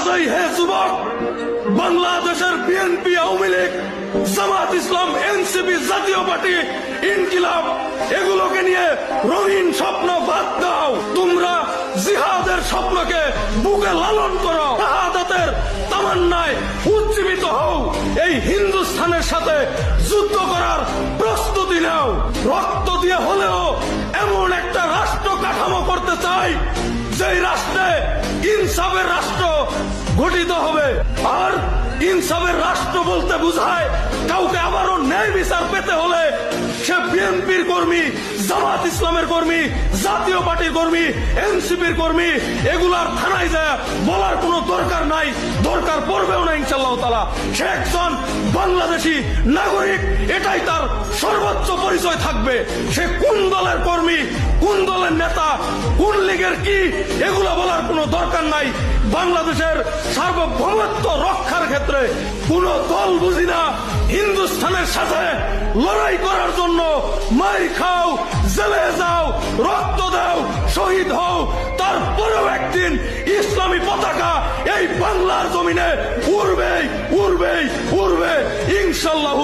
কাজেই হে যুবক, বাংলাদেশের বিএনপি, আওয়ামী লীগ, জামাত ইসলাম, এনসিপি, জাতীয় পার্টি, ইনকিলাব এগুলোকে নিয়ে রঙিন স্বপ্ন বাদ দাও। তোমরা জিহাদের স্বপ্নকে বুকে লালন করো, শাহাদাতের তামান্নায় উজ্জীবিত হও। এই হিন্দুস্তানের সাথে যুদ্ধ করার প্রস্তুতি নাও। রক্ত দিয়ে হলেও এমন একটা রাষ্ট্র কাঠামো করতে চাই যেই রাষ্ট্রে ইনসাফের রাষ্ট্র গঠিত হবে। আর ইনসাফের রাষ্ট্র বলতে বোঝায় কাউকে আবারও ন্যায় বিচার পেতে হলে সে বিএনপির কর্মী, জামাত ইসলামের কর্মী, জাতীয় পার্টির কর্মী, এনসিপির কর্মী, এগুলার থানায় যায় বলার কোনো দরকার নাই, দরকার পড়বেও না ইনশাআল্লাহ তাআলা। সে একজন বাংলাদেশি নাগরিক, এটাই তার সর্বোচ্চ পরিচয় থাকবে। সে কোন দলের কর্মী, কোন দলের নেতা, কোন লীগের কি, এগুলো বলার কোনো দরকার নাই। বাংলাদেশের সার্বভৌমত্ব রক্ষার ক্ষেত্রে কোন দল বুঝি না। হিন্দুস্তানের সাথে লড়াই করার জন্য মার খাও, জেলে যাও, রক্ত দাও, শহীদ হও, তারপরেও একদিন ইসলামী পতাকা এই বাংলার জমিনে উড়বে, উড়বে, উড়বে ইনশাআল্লাহ।